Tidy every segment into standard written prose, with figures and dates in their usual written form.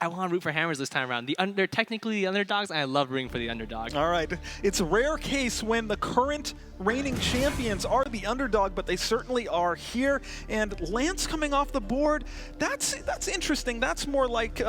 I want to root for Hammers this time around. They're technically the underdogs, and I love rooting for the underdog. All right. It's a rare case when the current reigning champions are the underdog, but they certainly are here. And Lance coming off the board, that's interesting. That's more like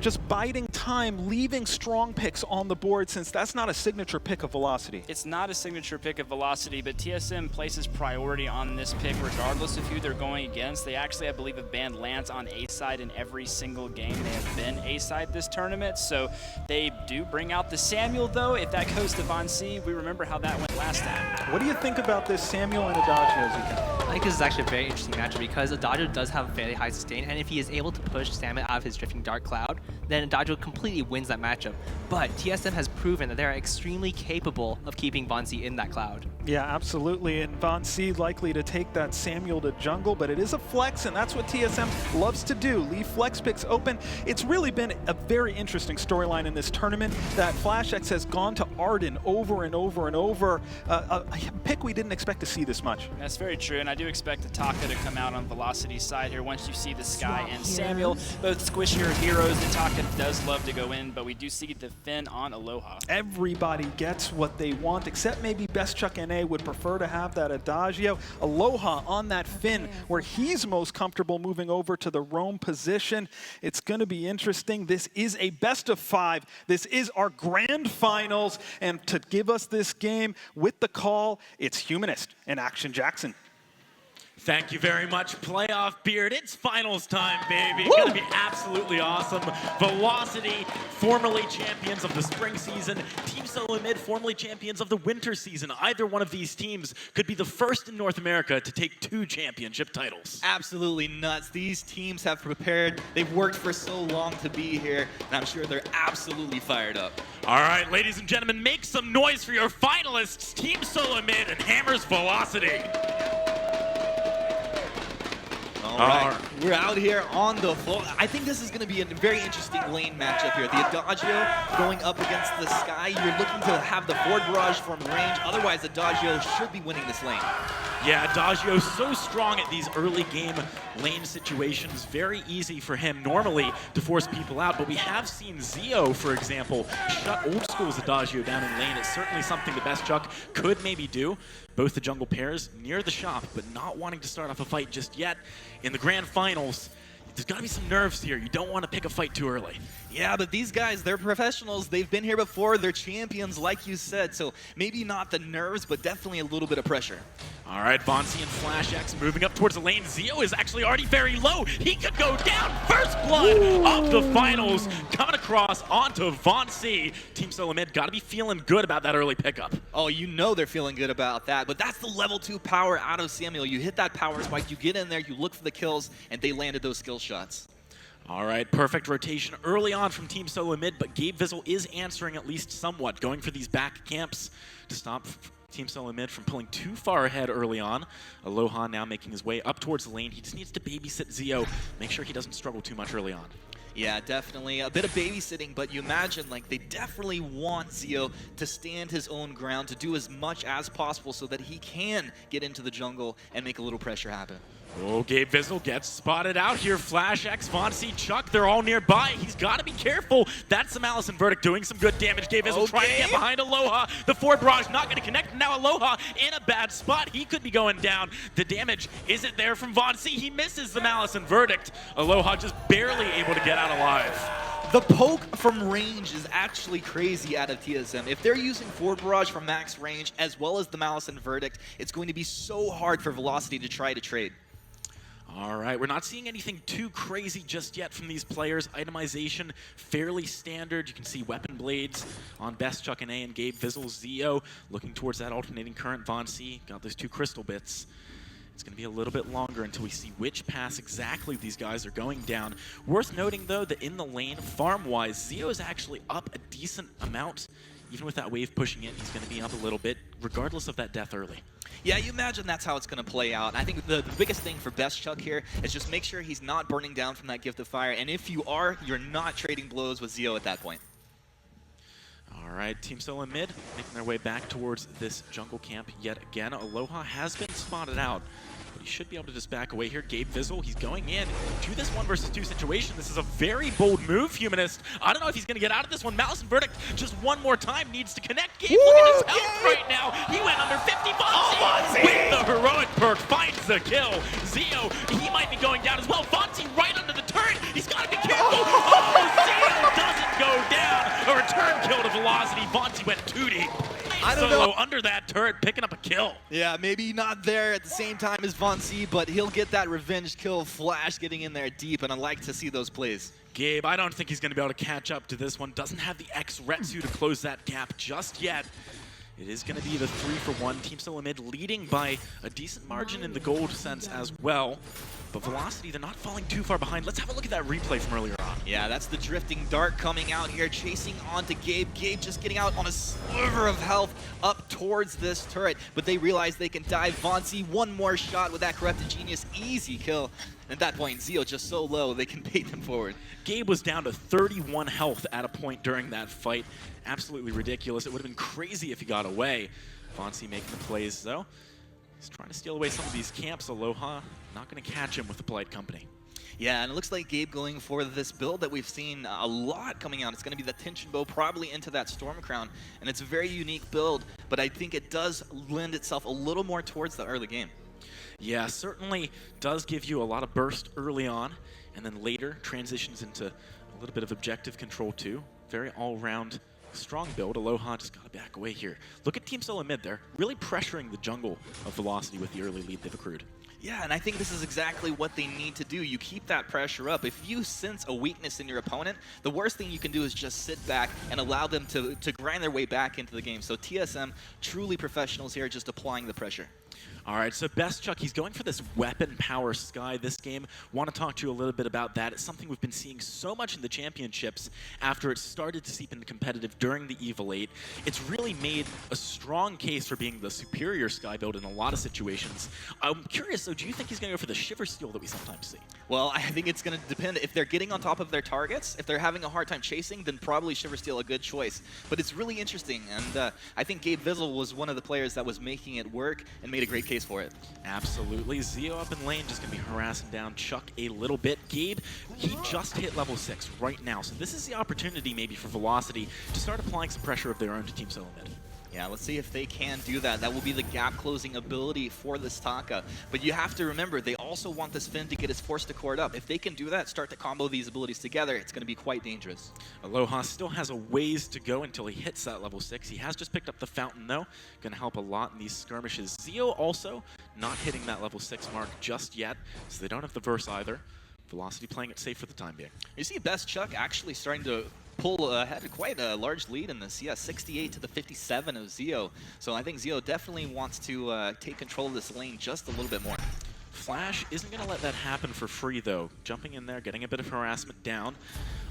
just biding time, leaving strong picks on the board, since that's not a signature pick of Velocity. It's not a signature pick of Velocity, but TSM places priority on this pick regardless of who they're going against. They actually, I believe, have banned Lance on A side in every single game they have been A side this tournament. So they do bring out the Samuel, though. If that goes to Von C, we remember how that went last time. What do you think about this Samuel and Adagio, Zika? I think this is actually a very interesting matchup because Adagio does have a fairly high sustain, and if he is able to push Samuel out of his Drifting Dark Cloud, then Adagio completely wins that matchup. But TSM has proven that they are extremely capable of keeping Von C in that cloud. Yeah, absolutely. And Von C likely to take that Samuel to jungle, but it is a flex, and that's what TSM loves to do. Leave flex picks open. It's really been a very interesting storyline in this tournament that FlashX has gone to Arden over and over and over. A pick we didn't expect to see this much. That's very true, and I do expect Ataka to come out on Velocity's side here once you see the Sky and Samuel, both squishier heroes. Ataka does love to go in, but we do see the Finn on Aloha. Everybody gets what they want, except maybe Best Chuck NA would prefer to have that Adagio. Aloha on that Finn, where he's most comfortable moving over to the roam position. It's going to be interesting. This is a best of 5. This is our grand finals, and to give us this game with the call, it's Humanist and Action Jackson. Thank you very much, Playoff Beard. It's finals time, baby. It's going to be absolutely awesome. Velocity, formerly champions of the spring season. Team SoloMid, formerly champions of the winter season. Either one of these teams could be the first in North America to take 2 championship titles. Absolutely nuts. These teams have prepared. They've worked for so long to be here, and I'm sure they're absolutely fired up. All right, ladies and gentlemen, make some noise for your finalists, Team SoloMid and Hammers Velocity. All right, we're out here on the floor. I think this is going to be a very interesting lane matchup here. The Adagio going up against the Sky. You're looking to have the forward barrage from range. Otherwise, Adagio should be winning this lane. Yeah, Adagio so strong at these early game lane situations. Very easy for him normally to force people out, but we have seen Zio, for example, shut old school's Adagio down in lane. It's certainly something the Best Chuck could maybe do. Both the jungle pairs near the shop, but not wanting to start off a fight just yet. In the grand finals, there's got to be some nerves here. You don't want to pick a fight too early. Yeah, but these guys, they're professionals. They've been here before. They're champions, like you said. So maybe not the nerves, but definitely a little bit of pressure. All right, Von C and FlashX moving up towards the lane. Zio is actually already very low. He could go down. First blood of the finals coming across onto Von C. Team SoloMid got to be feeling good about that early pickup. Oh, you know they're feeling good about that, but that's the level 2 power out of Samuel. You hit that power spike, you get in there, you look for the kills, and they landed those skill shots. All right, perfect rotation early on from Team SoloMid, but Gabe Vizzle is answering at least somewhat, going for these back camps to stop Team SoloMid from pulling too far ahead early on. Aloha now making his way up towards the lane. He just needs to babysit Zio, make sure he doesn't struggle too much early on. Yeah, definitely. A bit of babysitting, but you imagine, like, they definitely want Zio to stand his own ground, to do as much as possible so that he can get into the jungle and make a little pressure happen. Oh, Gabe Vizzle gets spotted out here. FlashX, Von C, Chuck, they're all nearby. He's got to be careful. That's the Malice and Verdict doing some good damage. Gabe Vizzle trying to get behind Aloha. The forward barrage not going to connect. Now Aloha in a bad spot. He could be going down. The damage isn't there from Von C. He misses the Malice and Verdict. Aloha just barely able to get out alive. The poke from range is actually crazy out of TSM. If they're using forward barrage from max range as well as the Malice and Verdict, it's going to be so hard for Velocity to try to trade. All right, we're not seeing anything too crazy just yet from these players. Itemization, fairly standard. You can see weapon blades on Best Chuck and A and Gabe Vizzle. Zio looking towards that alternating current. Von C got those 2 crystal bits. It's going to be a little bit longer until we see which pass exactly these guys are going down. Worth noting, though, that in the lane, farm-wise, Zio is actually up a decent amount. Even with that wave pushing in, he's going to be up a little bit, regardless of that death early. Yeah, you imagine that's how it's going to play out. I think the biggest thing for Best Chuck here is just make sure he's not burning down from that Gift of Fire. And if you are, you're not trading blows with Zio at that point. All All right, Team SoloMid making their way back towards this jungle camp yet again. Aloha has been spotted out, but he should be able to just back away here. Gabe Vizzle, he's going in to this 1 versus 2 situation. This is a very bold move, Humanist. I don't know if he's going to get out of this one. Malice and Verdict just one more time needs to connect. Gabe, look at his health right now. He went under 50. Vonzi with the heroic perk finds the kill. Zio, he might be going down as well. Vonzi right under the turret. He's got to be careful. Zio doesn't go down. A return kill to Velocity. Vonzi went 2 deep. I don't Solo know. under that turret, picking up a kill. Yeah, maybe not there at the same time as Vonzi, but he'll get that revenge kill. Flash getting in there deep, and I like to see those plays. Gabe, I don't think he's going to be able to catch up to this one. Doesn't have the X Retsu to close that gap just yet. It is going to be the 3-for-1. Team SoloMid leading by a decent margin in the gold sense as well. But Velocity, they're not falling too far behind. Let's have a look at that replay from earlier on. Yeah, that's the drifting dart coming out here, chasing onto Gabe. Gabe just getting out on a sliver of health up towards this turret, but they realize they can dive. Vonzi, one more shot with that Corrupted Genius, easy kill. And at that point, Zio just so low, they can bait them forward. Gabe was down to 31 health at a point during that fight. Absolutely ridiculous. It would have been crazy if he got away. Vonzi making the plays, though. He's trying to steal away some of these camps. Aloha not going to catch him with the polite company. Yeah, and it looks like Gabe going for this build that we've seen a lot coming out. It's going to be the Tension Bow, probably into that Storm Crown, and it's a very unique build, but I think it does lend itself a little more towards the early game. Yeah, certainly does give you a lot of burst early on, and then later transitions into a little bit of objective control too. Very all-round strong build. Aloha just got to back away here. Look at Team SoloMid there, really pressuring the jungle of Velocity with the early lead they've accrued. Yeah, and I think this is exactly what they need to do. You keep that pressure up. If you sense a weakness in your opponent, the worst thing you can do is just sit back and allow them to grind their way back into the game. So TSM, truly professionals here, just applying the pressure. All right, so Best Chuck, he's going for this weapon power Skye this game. Want to talk to you a little bit about that. It's something we've been seeing so much in the championships after it started to seep into competitive during the EVIL 8. It's really made a strong case for being the superior Skye build in a lot of situations. I'm curious, though, do you think he's going to go for the Shiver Steal that we sometimes see? Well, I think it's going to depend. If they're getting on top of their targets, if they're having a hard time chasing, then probably Shiver Steal a good choice. But it's really interesting, and I think Gabe Vizzle was one of the players that was making it work and made a great case for it. Absolutely. Zio up in lane just going to be harassing down Chuck a little bit. Gabe, he just hit level 6 right now, so this is the opportunity maybe for Velocity to start applying some pressure of their own to Team SoloMid. Yeah, let's see if they can do that. That will be the gap-closing ability for this Taka. But you have to remember, they also want this Finn to get his Force to Cord up. If they can do that, start to combo these abilities together, it's going to be quite dangerous. Aloha still has a ways to go until he hits that level 6. He has just picked up the Fountain, though. Going to help a lot in these skirmishes. Zio also not hitting that level 6 mark just yet, so they don't have the verse either. Velocity playing it safe for the time being. You see Best Chuck actually starting to pull ahead quite a large lead in this. Yeah, 68 to the 57 of Zio. So I think Zio definitely wants to take control of this lane just a little bit more. Flash isn't going to let that happen for free, though. Jumping in there, getting a bit of harassment down.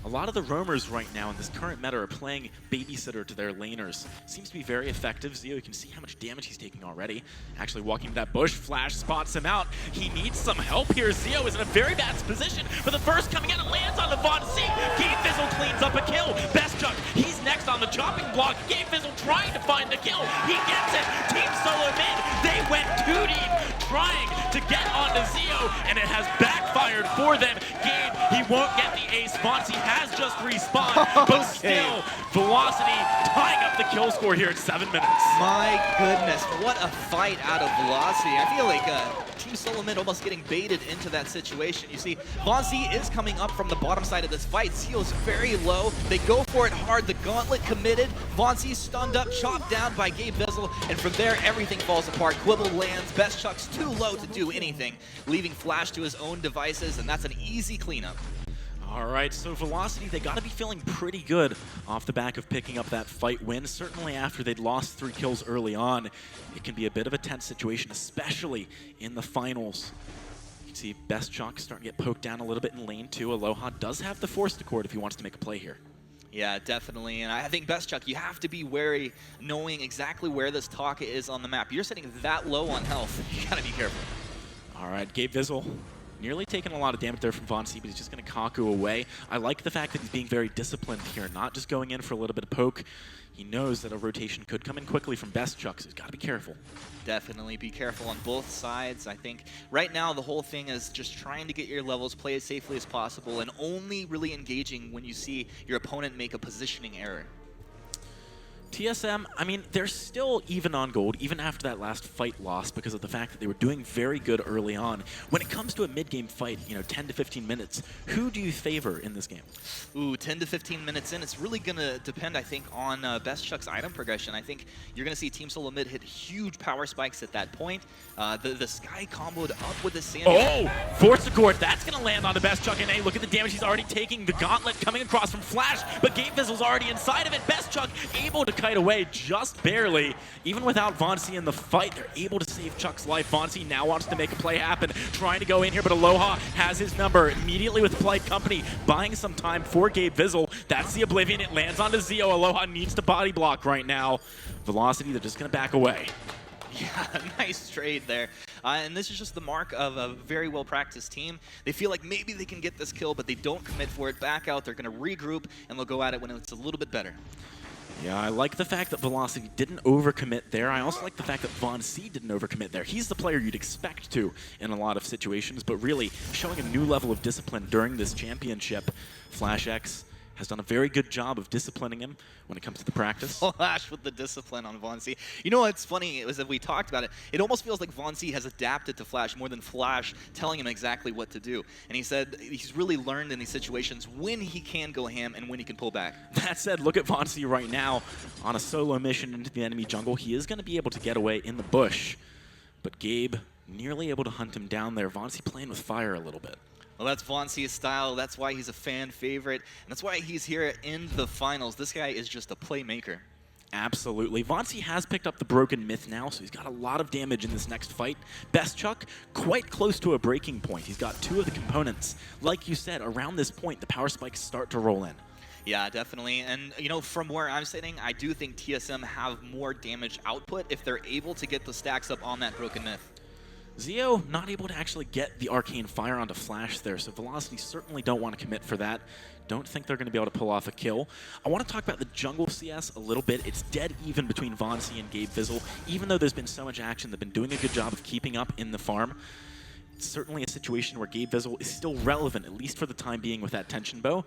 A lot of the roamers right now in this current meta are playing babysitter to their laners. Seems to be very effective. Zio, you can see how much damage he's taking already. Actually walking to that bush, Flash spots him out. He needs some help here. Zio is in a very bad position, but the first coming out and lands on the Vonzi. Gabe Vizzle cleans up a kill. Best Chuck, he's next on the chopping block. Gabe Vizzle trying to find the kill. He gets it. Team SoloMid, they went 2 deep trying to get onto Zio, and it has backfired for them. Gabe, he won't get the ace. Vonzi has just respawned, but still, Velocity tying up the kill score here at 7 minutes. My goodness, what a fight out of Velocity. I feel like Team SoloMid almost getting baited into that situation. You see, Vonzi is coming up from the bottom side of this fight. Zio's very low. They go for it hard. The gauntlet committed. Vonzi stunned up, chopped down by Gabe Vizzle, and from there, everything falls apart. Quibble lands. Best Chuck's too low to do anything, leaving Flash to his own devices, and that's an easy cleanup. All right, so Velocity, they got to be feeling pretty good off the back of picking up that fight win. Certainly after they'd lost 3 kills early on, it can be a bit of a tense situation, especially in the finals. You can see Best Chuck starting to get poked down a little bit in lane 2. Aloha does have the Force to Cord if he wants to make a play here. Yeah, definitely, and I think Best Chuck, you have to be wary knowing exactly where this Taka is on the map. You're sitting that low on health, you gotta be careful. All right, Gabe Vizzle Nearly taking a lot of damage there from Vainglory, but he's just going to Kaku away. I like the fact that he's being very disciplined here, not just going in for a little bit of poke. He knows that a rotation could come in quickly from Best Chuck, so he's got to be careful. Definitely be careful on both sides. I think right now the whole thing is just trying to get your levels, play as safely as possible, and only really engaging when you see your opponent make a positioning error. TSM, I mean, they're still even on gold, even after that last fight loss, because of the fact that they were doing very good early on. When it comes to a mid-game fight, 10 to 15 minutes, who do you favor in this game? Ooh, 10 to 15 minutes in, it's really going to depend, I think, on Best Chuck's item progression. I think you're going to see Team SoloMid hit huge power spikes at that point. The Sky comboed up with the Sand. Oh! Force Accord, that's going to land on the Best Chuck, and hey, look at the damage he's already taking. The Gauntlet coming across from Flash, but Gabe Fizzle's already inside of it. Best Chuck able to kite away just barely. Even without Vainglory in the fight, they're able to save Chuck's life. Vainglory now wants to make a play happen, trying to go in here, but Aloha has his number immediately with Polite Company, buying some time for Gabe Fizzle. That's the Oblivion. It lands onto Zio. Aloha needs to body block right now. Velocity, they're just going to back away. Yeah, nice trade there. And this is just the mark of a very well-practiced team. They feel like maybe they can get this kill, but they don't commit for it. Back out, they're going to regroup, and they'll go at it when it's a little bit better. Yeah, I like the fact that Velocity didn't overcommit there. I also like the fact that Vainglory didn't overcommit there. He's the player you'd expect to in a lot of situations, but really showing a new level of discipline during this championship. Flash X has done a very good job of disciplining him when it comes to the practice. Flash with the discipline on Vainglory. You know what's funny is that we talked about it. It almost feels like Vainglory has adapted to Flash more than Flash telling him exactly what to do. And he said he's really learned in these situations when he can go ham and when he can pull back. That said, look at Vainglory right now on a solo mission into the enemy jungle. He is going to be able to get away in the bush, but Gabe nearly able to hunt him down there. Vainglory playing with fire a little bit. Well, that's Vainglory's style. That's why he's a fan favorite. And that's why he's here in the finals. This guy is just a playmaker. Absolutely. Vainglory has picked up the Broken Myth now, so he's got a lot of damage in this next fight. Best Chuck, quite close to a breaking point. He's got two of the components. Like you said, around this point, the power spikes start to roll in. Yeah, definitely. And, from where I'm sitting, I do think TSM have more damage output if they're able to get the stacks up on that Broken Myth. Zio not able to actually get the Arcane Fire onto Flash there, so Velocity certainly don't want to commit for that. Don't think they're going to be able to pull off a kill. I want to talk about the jungle CS a little bit. It's dead even between Vainglory and Gabe Fizzle. Even though there's been so much action, they've been doing a good job of keeping up in the farm. It's certainly a situation where Gabe Fizzle is still relevant, at least for the time being, with that tension bow.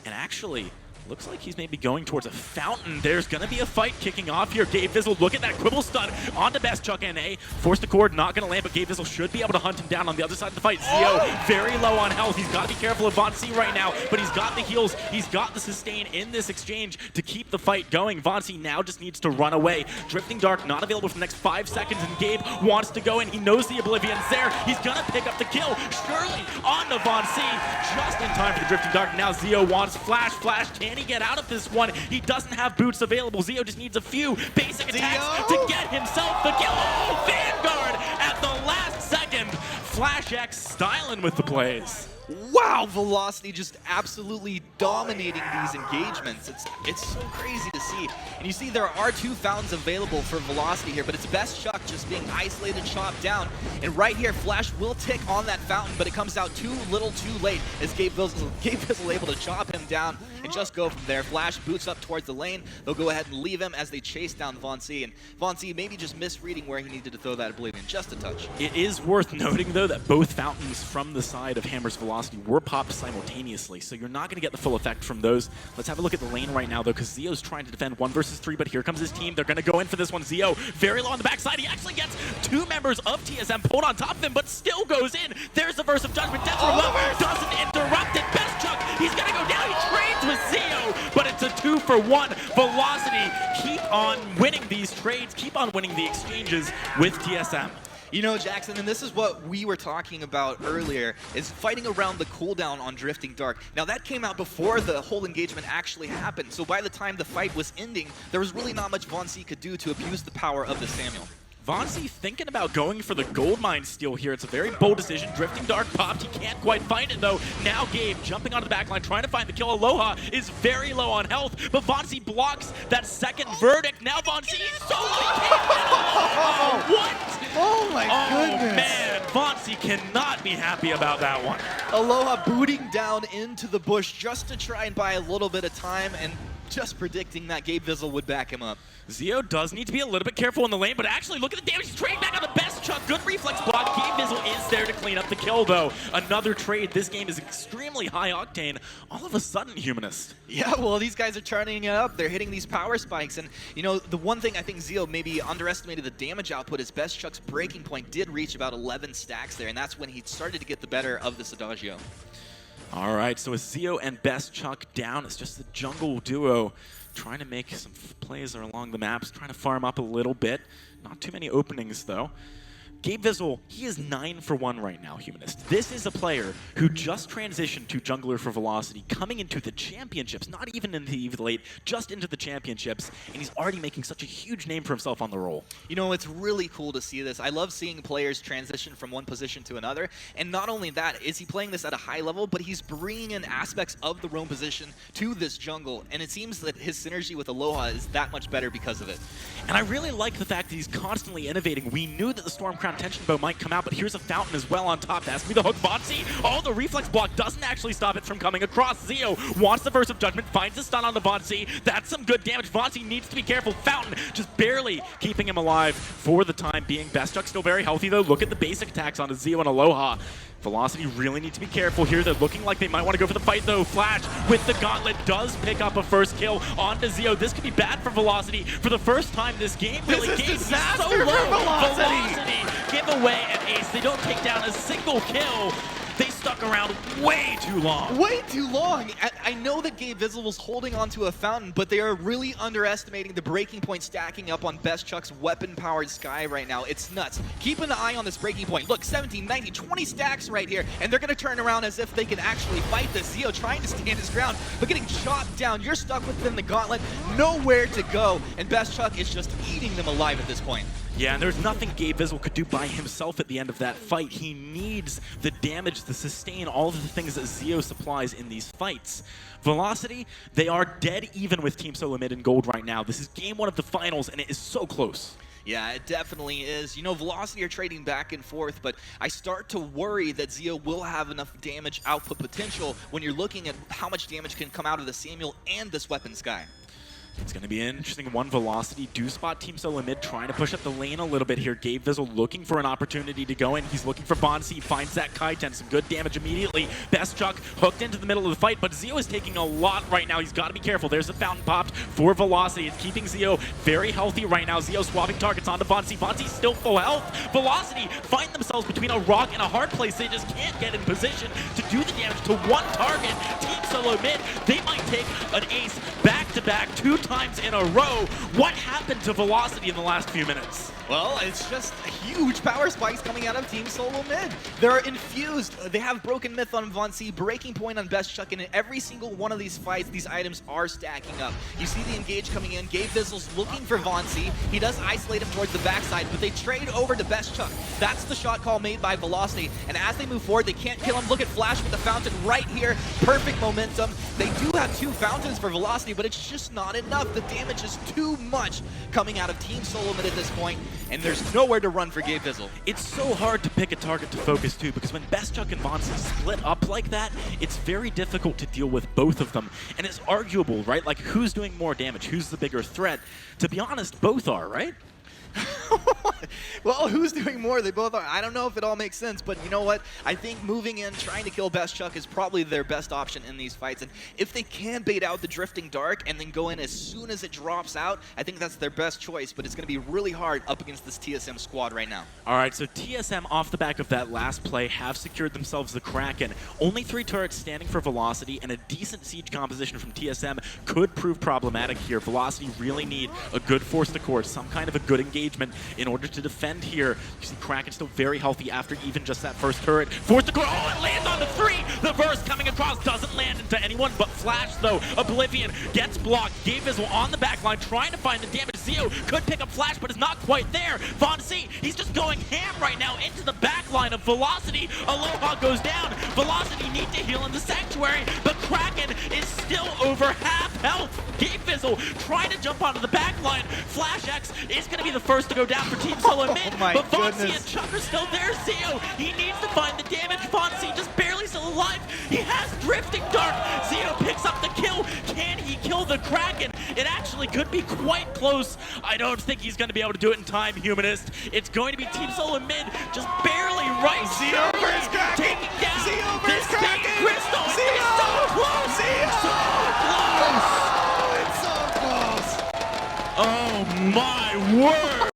And actually, looks like he's maybe going towards a fountain. There's going to be a fight kicking off here. Gabe Fizzle, look at that Quibble stun onto Best Chuck NA. Forced Accord, not going to land, but Gabe Fizzle should be able to hunt him down on the other side of the fight. Zio, very low on health. He's got to be careful of Vainglory right now, but he's got the heals. He's got the sustain in this exchange to keep the fight going. Vainglory now just needs to run away. Drifting Dark not available for the next 5 seconds, and Gabe wants to go in. He knows the Oblivion's there. He's going to pick up the kill. Surely onto Vainglory, just in time for the Drifting Dark. Now Zio wants Flash. Flash, can he get out of this one? He doesn't have boots available. Zio just needs a few basic attacks to get himself the kill. Oh, Vanguard at the last second. Flash X styling with the plays. Wow, Velocity just absolutely dominating these engagements. It's so crazy to see. And you see there are 2 fountains available for Velocity here, but it's Best Chuck just being isolated, chopped down. And right here, Flash will tick on that fountain, but it comes out too little too late as Gabe Fizzle able to chop him down and just go from there. Flash boots up towards the lane. They'll go ahead and leave him as they chase down Vainglory. And Vainglory maybe just misreading where he needed to throw that Oblivion just a touch. It is worth noting, though, that both fountains from the side of Hammer's Velocity were popped simultaneously, so you're not going to get the full effect from those. Let's have a look at the lane right now, though, because Zio's trying to defend 1 versus 3, but here comes his team. They're going to go in for this one. Zio very low on the backside. He actually gets 2 members of TSM pulled on top of him, but still goes in. There's the Verse of Judgment. Death from Love doesn't interrupt it. Best Chuck, he's going to go down. He trades with Zio, but it's a 2-for-1. Velocity keep on winning these trades, keep on winning the exchanges with TSM. Jackson, and this is what we were talking about earlier, is fighting around the cooldown on Drifting Dark. Now, that came out before the whole engagement actually happened, so by the time the fight was ending, there was really not much Vainglory could do to abuse the power of the Samuel. Vonsi thinking about going for the gold mine steal here. It's a very bold decision. Drifting Dark popped. He can't quite find it, though. Now Gabe jumping onto the backline, trying to find the kill. Aloha is very low on health, but Vonsi blocks that second verdict. Now Vonsi solo what? Oh my goodness. Man, Vonsi cannot be happy about that one. Aloha booting down into the bush just to try and buy a little bit of time and just predicting that Gabe Vizzle would back him up. Zeo does need to be a little bit careful in the lane, but actually look at the damage. He's trading back on the best Chuck. Good reflex block. Gabe Vizzle is there to clean up the kill, though. Another trade. This game is extremely high octane. All of a sudden, Humanist. Yeah, well, these guys are turning it up. They're hitting these power spikes. And, you know, the one thing I think Zeo maybe underestimated the damage output is Best Chuck's breaking point did reach about 11 stacks there, and that's when he started to get the better of this Adagio. All right, so with Zeo and Best Chuck down, it's just the jungle duo trying to make some plays along the maps, trying to farm up a little bit. Not too many openings, though. Gabe Vizzle, he is 9 for 1 right now, Humanist. This is a player who just transitioned to jungler for Velocity, coming into the championships, not even in the late, just into the championships, and he's already making such a huge name for himself on the role. You know, it's really cool to see this. I love seeing players transition from one position to another, and not only that, is he playing this at a high level, but he's bringing in aspects of the roam position to this jungle, and it seems that his synergy with Aloha is that much better because of it. And I really like the fact that he's constantly innovating. We knew that the Stormcrown Tension Bow might come out, but here's a fountain as well on top. That's me the hook. Vonsi, the reflex block doesn't actually stop it from coming across. Zeo wants the Verse of Judgment, finds the stun on the Vonsi. That's some good damage. Vonsi needs to be careful. Fountain just barely keeping him alive for the time being. Best Chuck still very healthy, though. Look at the basic attacks onto Zeo and Aloha. Velocity really need to be careful here. They're looking like they might want to go for the fight, though. Flash with the gauntlet does pick up a first kill onto Zeo. This could be bad for Velocity for the first time this game. Really, this is Gabe, disaster so low. for Velocity. Give away an ace. They don't take down a single kill. They stuck around way too long. Way too long. I know that Gabe Vizzle was holding onto a fountain, but they are really underestimating the breaking point stacking up on Best Chuck's weapon-powered Sky right now. It's nuts. Keep an eye on this breaking point. Look, 17, 19, 20 stacks right here, and they're going to turn around as if they can actually fight this. Zeo trying to stand his ground, but getting chopped down. You're stuck within the gauntlet, nowhere to go, and Best Chuck is just eating them alive at this point. Yeah, and there's nothing Gabe Vizzle could do by himself at the end of that fight. He needs the damage, the sustain, all of the things that Zeo supplies in these fights. Velocity, they are dead even with Team SoloMid in gold right now. This is game 1 of the finals, and it is so close. Yeah, it definitely is. You know, Velocity are trading back and forth, but I start to worry that Zeo will have enough damage output potential when you're looking at how much damage can come out of the Samuel and this weapon Sky. It's going to be an interesting one. Velocity do spot Team SoloMid trying to push up the lane a little bit here. Gabe Vizzle looking for an opportunity to go in. He's looking for Vonsi. Finds that Kaiten. Some good damage immediately. Best Chuck hooked into the middle of the fight, but Zeo is taking a lot right now. He's got to be careful. There's the fountain popped for Velocity. It's keeping Zeo very healthy right now. Zeo swapping targets onto Vonsi. Vonsi's still full health. Velocity find themselves between a rock and a hard place. They just can't get in position to do the damage to one target. Team SoloMid, they might take an ace back-to-back 2 times in a row. What happened to Velocity in the last few minutes? Well, it's just huge power spikes coming out of Team SoloMid. They're infused. They have Broken Myth on Vonsi, Breaking Point on Best Chuck, and in every single one of these fights, these items are stacking up. You see the engage coming in. Gabe Vizzle's looking for Vonsi. He does isolate him towards the backside, but they trade over to Best Chuck. That's the shot call made by Velocity, and as they move forward, they can't kill him. Look at Flash with the fountain right here. Perfect momentum. They do have 2 fountains for Velocity, but it's just not enough. The damage is too much coming out of Team SoloMid at this point, and there's nowhere to run for Gabe Vizzle. It's so hard to pick a target to focus to, because when Best Chuck and Vonsi split up like that, it's very difficult to deal with both of them. And it's arguable, right? Like, who's doing more damage? Who's the bigger threat? To be honest, both are, right? Well, who's doing more? They both are. I don't know if it all makes sense, but you know what? I think moving in, trying to kill Best Chuck is probably their best option in these fights. And if they can bait out the Drifting Dark and then go in as soon as it drops out, I think that's their best choice, but it's going to be really hard up against this TSM squad right now. All right, so TSM off the back of that last play have secured themselves the Kraken. Only 3 turrets standing for Velocity, and a decent siege composition from TSM could prove problematic here. Velocity really need a good force to core, some kind of a good engagement in order to defend here. You see Kraken still very healthy after even just that first turret. Force to core, oh, it lands on the 3! The Verse coming across doesn't land into anyone but Flash, though. Oblivion gets blocked. Gabe Vizzle on the back line trying to find the damage. Zeo could pick up Flash, but is not quite there. Von C, he's just going ham right now into the back line of Velocity. Aloha goes down. Velocity need to heal in the Sanctuary, but Kraken is still over half health. Gabe Fizzle trying to jump onto the back line. Flash X is going to be the first to go down for Team SoloMid, but Von C and Chuck are still there. Zeo, he needs to find the damage. Von C just barely still alive. He has Drifting Dart. Zeo picks up the kill. Can he kill the Kraken? It actually could be quite close. I don't think he's going to be able to do it in time, Humanist. It's going to be Team SoloMid just barely right. Zeo versus Kraken. Taking down Zeo this versus big Kraken. Crystal. Zeo. It's so close. Zeo. So close. Oh, it's so close. Oh my word.